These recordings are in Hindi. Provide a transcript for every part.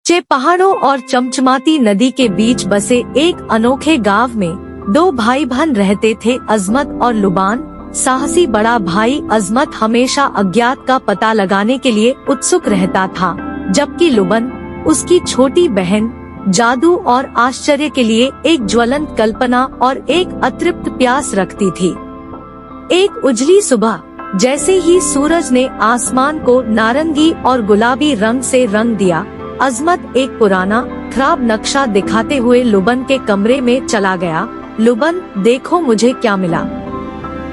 चे पहाड़ों और चमचमाती नदी के बीच बसे एक अनोखे गांव में दो भाई बहन रहते थे, अजमत और लुबान। साहसी बड़ा भाई अजमत हमेशा अज्ञात का पता लगाने के लिए उत्सुक रहता था, जबकि लुबन उसकी छोटी बहन जादू और आश्चर्य के लिए एक ज्वलंत कल्पना और एक अतृप्त प्यास रखती थी। एक उजली सुबह जैसे ही सूरज ने आसमान को नारंगी और गुलाबी रंग से रंग दिया, अजमत एक पुराना खराब नक्शा दिखाते हुए लुबन के कमरे में चला गया। लुबन, देखो मुझे क्या मिला।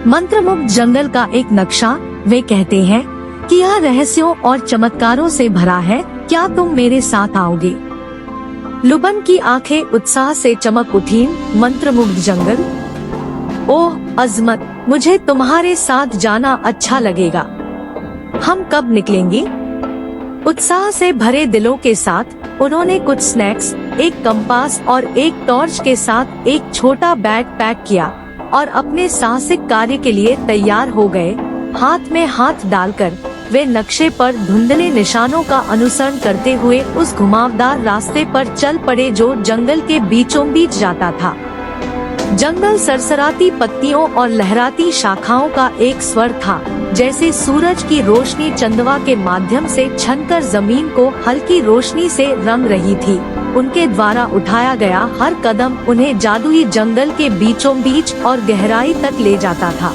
मंत्रमुग्ध जंगल का एक नक्शा। वे कहते हैं कि यह रहस्यों और चमत्कारों से भरा है, क्या तुम मेरे साथ आओगे? लुबन की आंखें उत्साह से चमक उठीं। मंत्रमुग्ध जंगल? ओह अजमत, मुझे तुम्हारे साथ जाना अच्छा लगेगा। हम कब निकलेंगे? उत्साह से भरे दिलों के साथ उन्होंने कुछ स्नैक्स, एक कंपास और एक टॉर्च के साथ एक छोटा बैग पैक किया और अपने साहसिक कार्य के लिए तैयार हो गए। हाथ में हाथ डालकर वे नक्शे पर धुंधले निशानों का अनुसरण करते हुए उस घुमावदार रास्ते पर चल पड़े जो जंगल के बीचों बीच जाता था। जंगल सरसराती पत्तियों और लहराती शाखाओं का एक स्वर था, जैसे सूरज की रोशनी चंदवा के माध्यम से छनकर जमीन को हल्की रोशनी से रंग रही थी। उनके द्वारा उठाया गया हर कदम उन्हें जादुई जंगल के बीचों बीच और गहराई तक ले जाता था।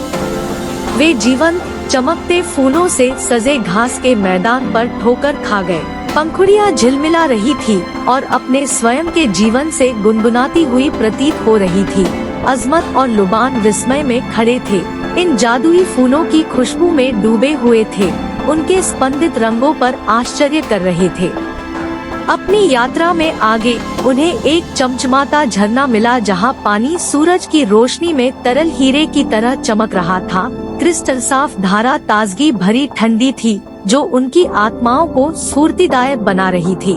वे जीवंत चमकते फूलों से सजे घास के मैदान पर ठोकर खा गए। पंखुड़ियां झिलमिला रही थी और अपने स्वयं के जीवन से गुनगुनाती हुई प्रतीत हो रही थी। अजमत और लुबान विस्मय में खड़े थे, इन जादुई फूलों की खुशबू में डूबे हुए थे, उनके स्पंदित रंगों पर आश्चर्य कर रहे थे। अपनी यात्रा में आगे उन्हें एक चमचमाता झरना मिला, जहां पानी सूरज की रोशनी में तरल हीरे की तरह चमक रहा था। क्रिस्टल साफ धारा ताजगी भरी ठंडी थी, जो उनकी आत्माओं को स्फूर्तिदायक बना रही थी।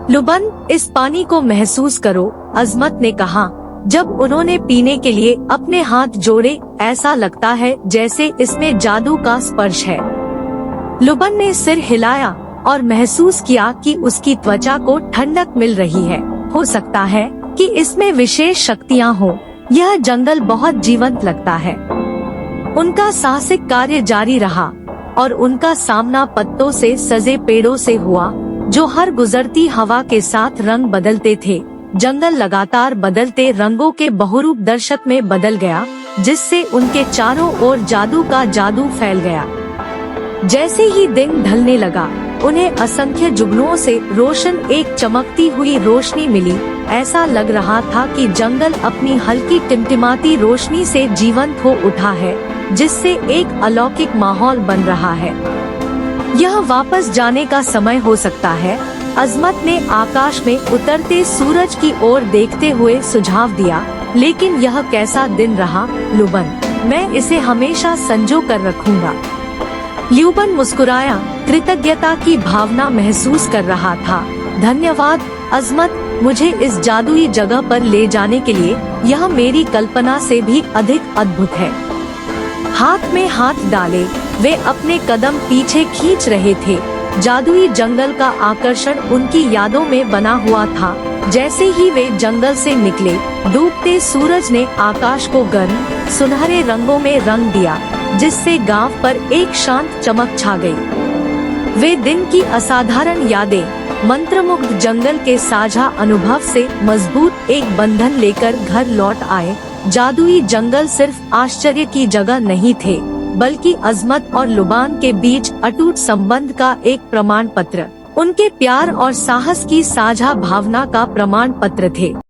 लुबन, इस पानी को महसूस करो, अजमत ने कहा जब उन्होंने पीने के लिए अपने हाथ जोड़े। ऐसा लगता है जैसे इसमें जादू का स्पर्श है। लुबन ने सिर हिलाया और महसूस किया कि उसकी त्वचा को ठंडक मिल रही है। हो सकता है कि इसमें विशेष शक्तियाँ हो। यह जंगल बहुत जीवंत लगता है। उनका साहसिक कार्य जारी रहा और उनका सामना पत्तों से सजे पेड़ों से हुआ, जो हर गुजरती हवा के साथ रंग बदलते थे। जंगल लगातार बदलते रंगों के बहुरूप दर्शक में बदल गया, जिससे उनके चारों ओर जादू का जादू फैल गया। जैसे ही दिन ढलने लगा, उन्हें असंख्य जुगनुओं से रोशन एक चमकती हुई रोशनी मिली। ऐसा लग रहा था कि जंगल अपनी हल्की टिमटिमाती रोशनी से जीवंत हो उठा है, जिससे एक अलौकिक माहौल बन रहा है। यह वापस जाने का समय हो सकता है, अजमत ने आकाश में उतरते सूरज की ओर देखते हुए सुझाव दिया। लेकिन यह कैसा दिन रहा लुबन, मैं इसे हमेशा संजो कर रखूंगा। लुबन मुस्कुराया, कृतज्ञता की भावना महसूस कर रहा था। धन्यवाद अजमत, मुझे इस जादुई जगह पर ले जाने के लिए। यह मेरी कल्पना से भी अधिक अद्भुत है। हाथ में हाथ डाले वे अपने कदम पीछे खींच रहे थे। जादुई जंगल का आकर्षण उनकी यादों में बना हुआ था। जैसे ही वे जंगल से निकले, डूबते सूरज ने आकाश को गर्म सुनहरे रंगों में रंग दिया, जिससे गांव पर एक शांत चमक छा गई। वे दिन की असाधारण यादें मंत्रमुग्ध जंगल के साझा अनुभव से मजबूत एक बंधन लेकर घर लौट आए। जादुई जंगल सिर्फ आश्चर्य की जगह नहीं थे, बल्कि अजमत और लुबान के बीच अटूट संबंध का एक प्रमाण पत्र, उनके प्यार और साहस की साझा भावना का प्रमाण पत्र थे।